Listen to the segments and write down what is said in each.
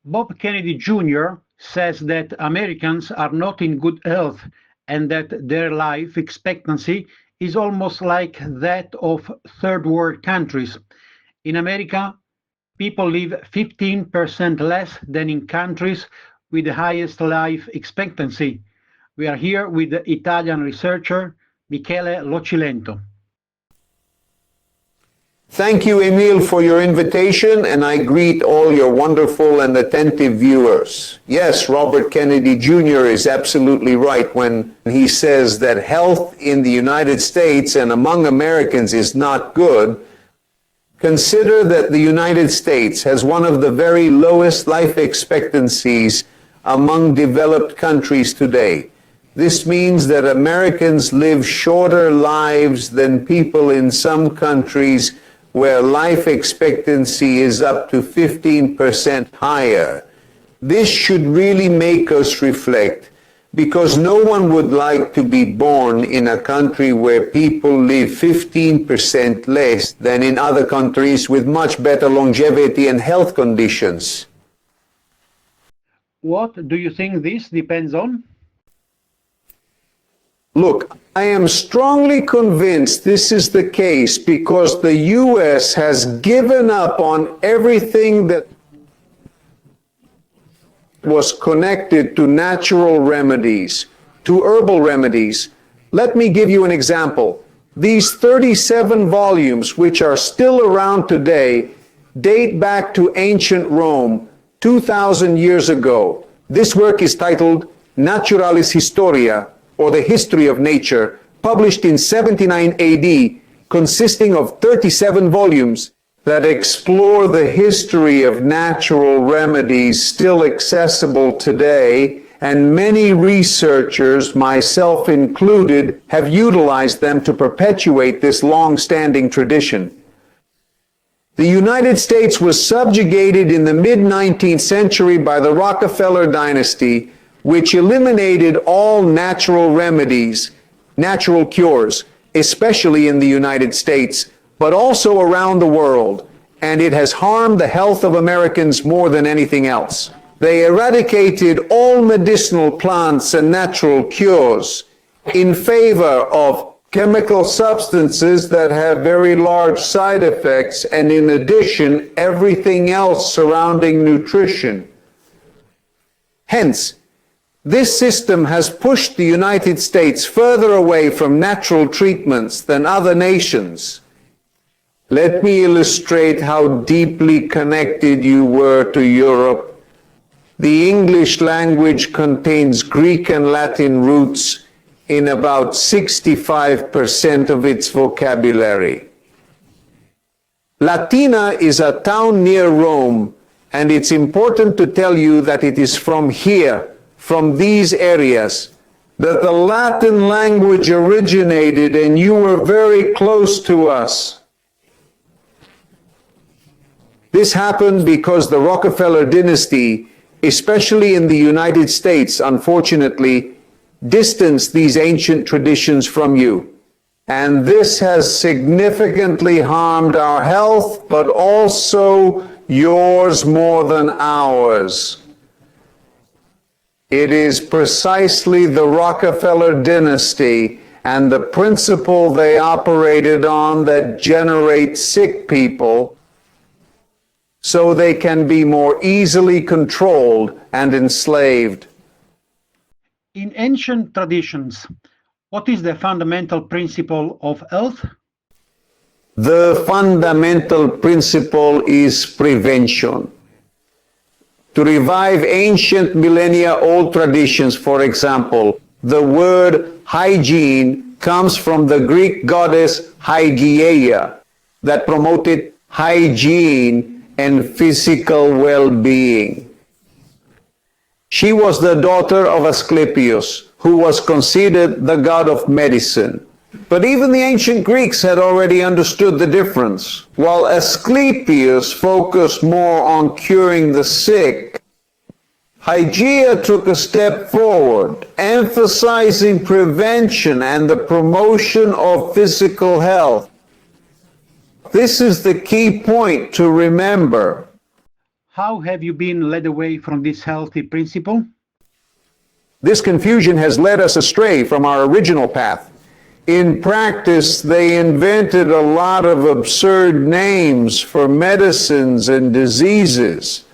Bob Kennedy Jr. says that Americans are not in good health and that their life expectancy is almost like that of third world countries. In America, people live 15% less than in countries with the highest life expectancy. We are here with the Italian researcher Michele Locilento. Thank you, Emil, for your invitation, and I greet all your wonderful and attentive viewers. Yes, Robert Kennedy Jr. is absolutely right when he says that health in the United States and among Americans is not good. Consider that the United States has one of the very lowest life expectancies among developed countries today. This means that Americans live shorter lives than people in some countries where life expectancy is up to 15% higher. This should really make us reflect, because no one would like to be born in a country where people live 15% less than in other countries with much better longevity and health conditions. What do you think this depends on? Look, I am strongly convinced this is the case because the US has given up on everything that was connected to natural remedies, to herbal remedies. Let me give you an example. These 37 volumes, which are still around today, date back to ancient Rome, 2,000 years ago. This work is titled Naturalis Historia, or the History of Nature, published in 79 AD, consisting of 37 volumes that explore the history of natural remedies still accessible today, and many researchers, myself included, have utilized them to perpetuate this long-standing tradition. The United States was subjugated in the mid-19th century by the Rockefeller dynasty, which eliminated all natural remedies, natural cures, especially in the United States, but also around the world, and it has harmed the health of Americans more than anything else. They eradicated all medicinal plants and natural cures in favor of chemical substances that have very large side effects, and in addition, everything else surrounding nutrition. Hence, this system has pushed the United States further away from natural treatments than other nations. Let me illustrate how deeply connected you were to Europe. The English language contains Greek and Latin roots in about 65% of its vocabulary. Latina is a town near Rome, and it's important to tell you that it is from here, from these areas, that the Latin language originated, and you were very close to us. This happened because the Rockefeller dynasty, especially in the United States, unfortunately, distanced these ancient traditions from you. And this has significantly harmed our health, but also yours more than ours. It is precisely the Rockefeller dynasty and the principle they operated on that generates sick people so they can be more easily controlled and enslaved. In ancient traditions, what is the fundamental principle of health? The fundamental principle is prevention. To revive ancient millennia-old traditions, for example, the word hygiene comes from the Greek goddess Hygieia, that promoted hygiene and physical well-being. She was the daughter of Asclepius, who was considered the god of medicine. But even the ancient Greeks had already understood the difference. While Asclepius focused more on curing the sick, Hygieia took a step forward, emphasizing prevention and the promotion of physical health. This is the key point to remember. How have you been led away from this healthy principle? This confusion has led us astray from our original path. In practice, they invented a lot of absurd names for medicines and diseases,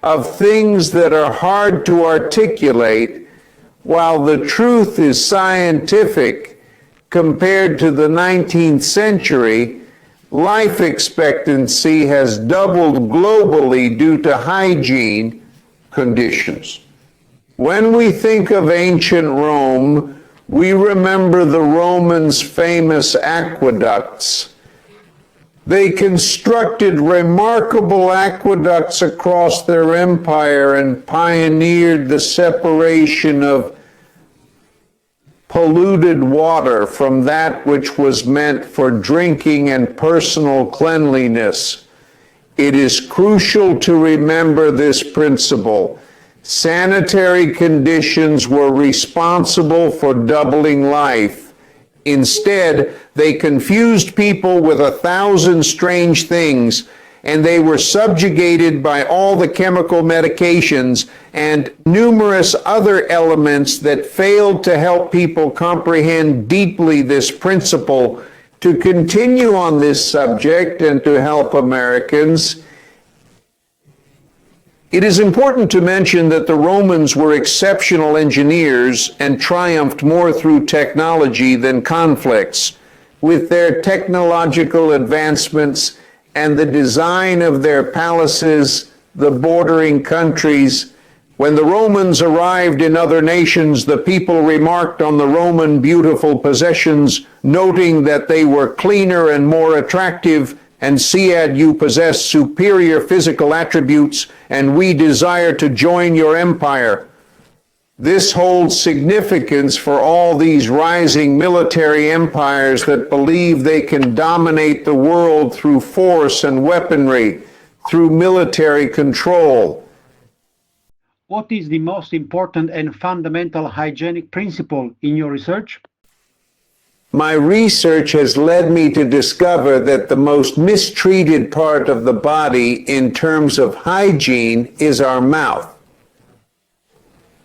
of things that are hard to articulate, while the truth is scientific. Compared to the 19th century, life expectancy has doubled globally due to hygiene conditions. When we think of ancient Rome, we remember the Romans' famous aqueducts. They constructed remarkable aqueducts across their empire and pioneered the separation of polluted water from that which was meant for drinking and personal cleanliness. It is crucial to remember this principle. Sanitary conditions were responsible for doubling life. Instead, they confused people with 1,000 strange things, and they were subjugated by all the chemical medications and numerous other elements that failed to help people comprehend deeply this principle. To continue on this subject and to help Americans, it is important to mention that the Romans were exceptional engineers and triumphed more through technology than conflicts. With their technological advancements and the design of their palaces, the bordering countries, when the Romans arrived in other nations, the people remarked on the Roman beautiful possessions, noting that they were cleaner and more attractive, and Siad, you possess superior physical attributes, and we desire to join your empire. This holds significance for all these rising military empires that believe they can dominate the world through force and weaponry, through military control. What is the most important and fundamental hygienic principle in your research? My research has led me to discover that the most mistreated part of the body in terms of hygiene is our mouth.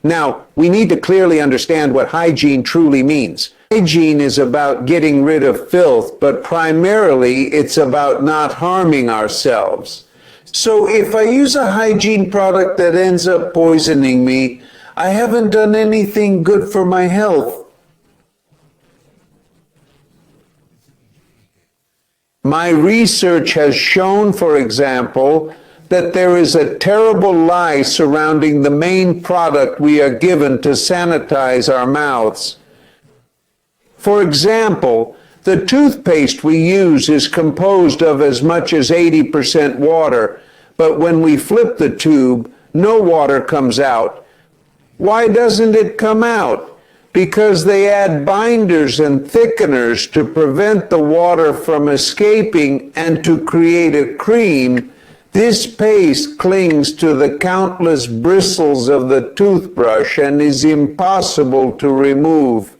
Now, we need to clearly understand what hygiene truly means. Hygiene is about getting rid of filth, but primarily it's about not harming ourselves. So if I use a hygiene product that ends up poisoning me, I haven't done anything good for my health. My research has shown, for example, that there is a terrible lie surrounding the main product we are given to sanitize our mouths. For example, the toothpaste we use is composed of as much as 80% water, but when we flip the tube, no water comes out. Why doesn't it come out? Because they add binders and thickeners to prevent the water from escaping and to create a cream. This paste clings to the countless bristles of the toothbrush and is impossible to remove.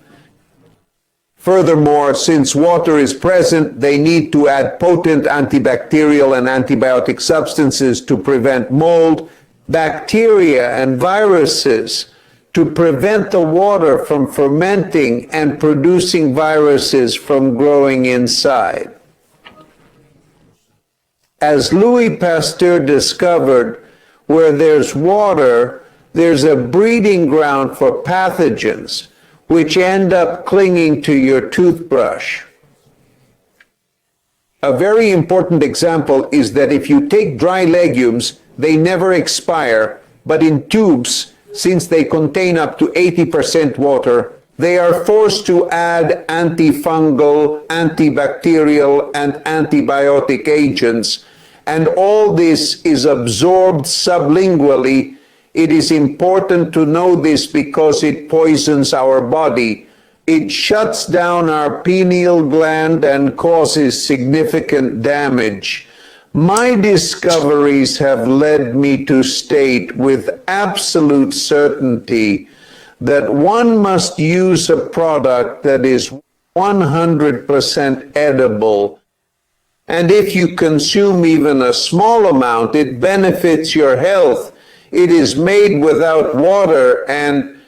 Furthermore, since water is present, they need to add potent antibacterial and antibiotic substances to prevent mold, bacteria, and viruses, to prevent the water from fermenting and producing viruses from growing inside. As Louis Pasteur discovered, where there's water, there's a breeding ground for pathogens, which end up clinging to your toothbrush. A very important example is that if you take dry legumes, they never expire, but in tubes, since they contain up to 80% water, they are forced to add antifungal, antibacterial, and antibiotic agents, and all this is absorbed sublingually. It is important to know this because it poisons our body. It shuts down our pineal gland and causes significant damage. My discoveries have led me to state with absolute certainty that one must use a product that is 100% edible And if you consume even a small amount, it benefits your health. It is made without water and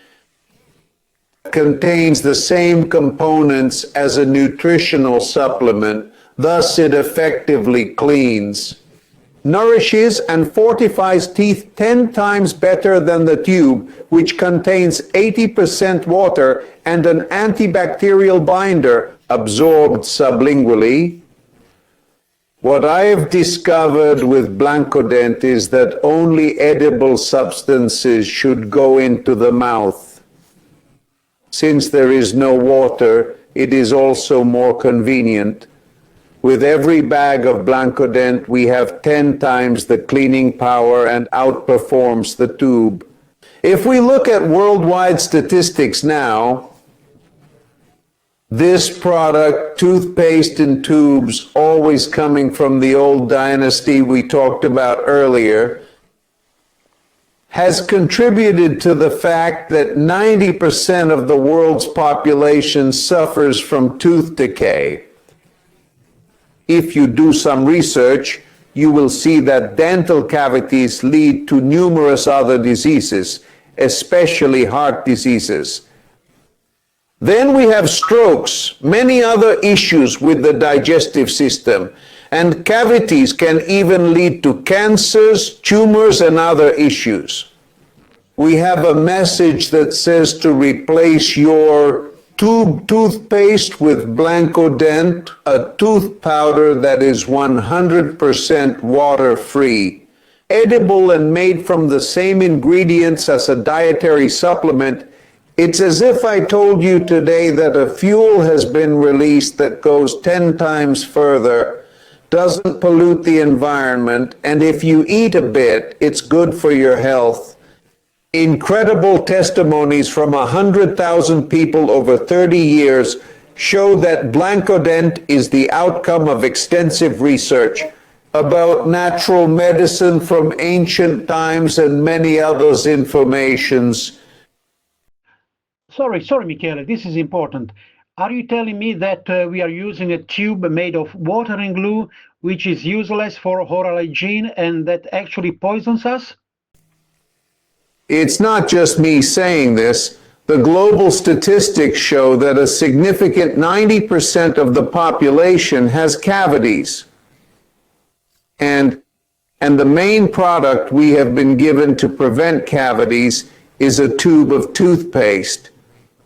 contains the same components as a nutritional supplement. Thus, it effectively cleans, nourishes, and fortifies teeth 10 times better than the tube, which contains 80% water and an antibacterial binder absorbed sublingually. What I have discovered with Blancodent is that only edible substances should go into the mouth. Since there is no water, it is also more convenient. With every bag of Blancodent, we have 10 times the cleaning power and outperforms the tube. If we look at worldwide statistics now, this product, toothpaste in tubes, always coming from the old dynasty we talked about earlier, has contributed to the fact that 90% of the world's population suffers from tooth decay. If you do some research, you will see that dental cavities lead to numerous other diseases, especially heart diseases. Then we have strokes, many other issues with the digestive system, and cavities can even lead to cancers, tumors, and other issues. We have a message that says to replace your tube toothpaste with Blancodent, a tooth powder that is 100% water-free, edible and made from the same ingredients as a dietary supplement. It's as if I told you today that a fuel has been released that goes 10 times further, doesn't pollute the environment, and if you eat a bit, it's good for your health. Incredible testimonies from 100,000 people over 30 years show that Blancodent is the outcome of extensive research about natural medicine from ancient times and many others informations. Sorry, Michele, this is important. Are you telling me that we are using a tube made of water and glue, which is useless for oral hygiene and that actually poisons us? It's not just me saying this. The global statistics show that a significant 90% of the population has cavities. And the main product we have been given to prevent cavities is a tube of toothpaste.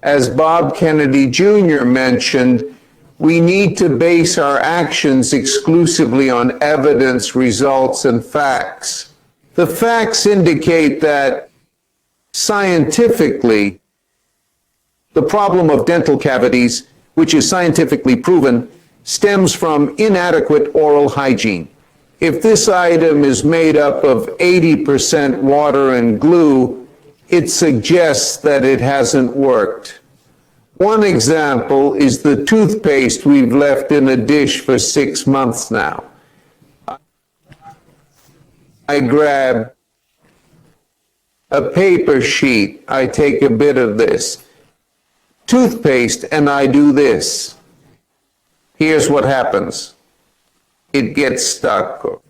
As Bob Kennedy Jr. mentioned, we need to base our actions exclusively on evidence, results, and facts. The facts indicate that scientifically, the problem of dental cavities, which is scientifically proven, stems from inadequate oral hygiene. If this item is made up of 80% water and glue, it suggests that it hasn't worked. One example is the toothpaste we've left in a dish for 6 months now. I grab a paper sheet, I take a bit of this toothpaste and I do this. Here's what happens. It gets stuck.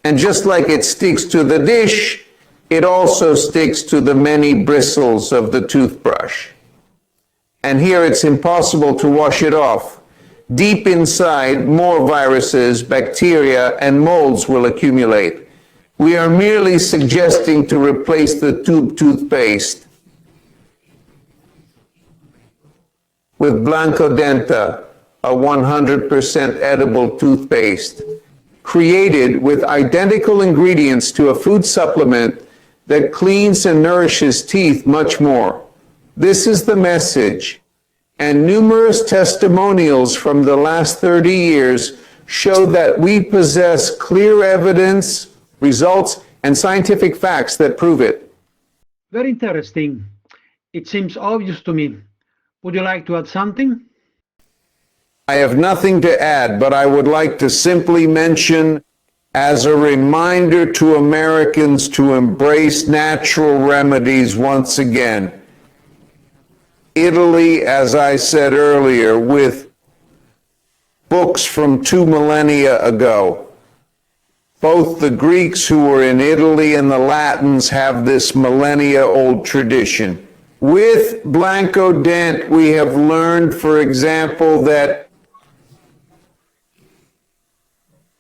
And just like it sticks to the dish, it also sticks to the many bristles of the toothbrush. And here it's impossible to wash it off. Deep inside, more viruses, bacteria, and molds will accumulate. We are merely suggesting to replace the tube toothpaste with Blancodent, a 100% edible toothpaste, created with identical ingredients to a food supplement that cleans and nourishes teeth much more. This is the message, and numerous testimonials from the last 30 years show that we possess clear evidence, results, and scientific facts that prove it. Very interesting. It seems obvious to me. Would you like to add something? I have nothing to add, but I would like to simply mention, as a reminder to Americans to embrace natural remedies once again. Italy, as I said earlier, with books from 2 millennia ago. Both the Greeks who were in Italy and the Latins have this millennia-old tradition. With Blancodent, we have learned, for example, that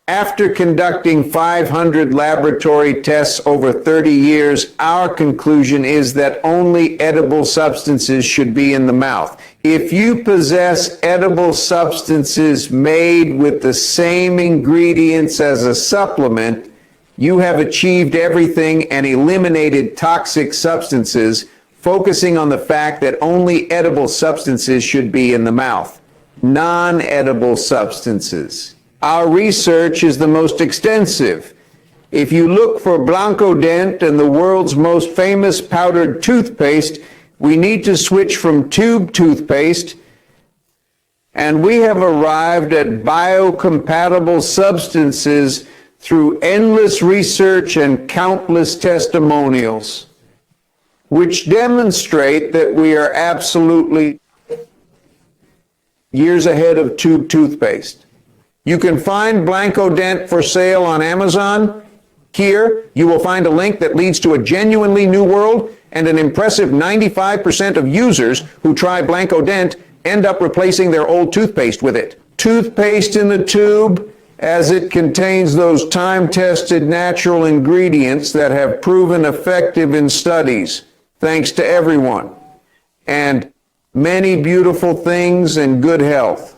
after conducting 500 laboratory tests over 30 years, our conclusion is that only edible substances should be in the mouth. If you possess edible substances made with the same ingredients as a supplement, you have achieved everything and eliminated toxic substances, focusing on the fact that only edible substances should be in the mouth. Non-edible substances. Our research is the most extensive. If you look for Blancodent and the world's most famous powdered toothpaste, we need to switch from tube toothpaste, and we have arrived at biocompatible substances through endless research and countless testimonials, which demonstrate that we are absolutely years ahead of tube toothpaste. You can find Blancodent for sale on Amazon. Here, you will find a link that leads to a genuinely new world, and an impressive 95% of users who try Blancodent end up replacing their old toothpaste with it. Toothpaste in the tube, as it contains those time-tested natural ingredients that have proven effective in studies, thanks to everyone, and many beautiful things and good health.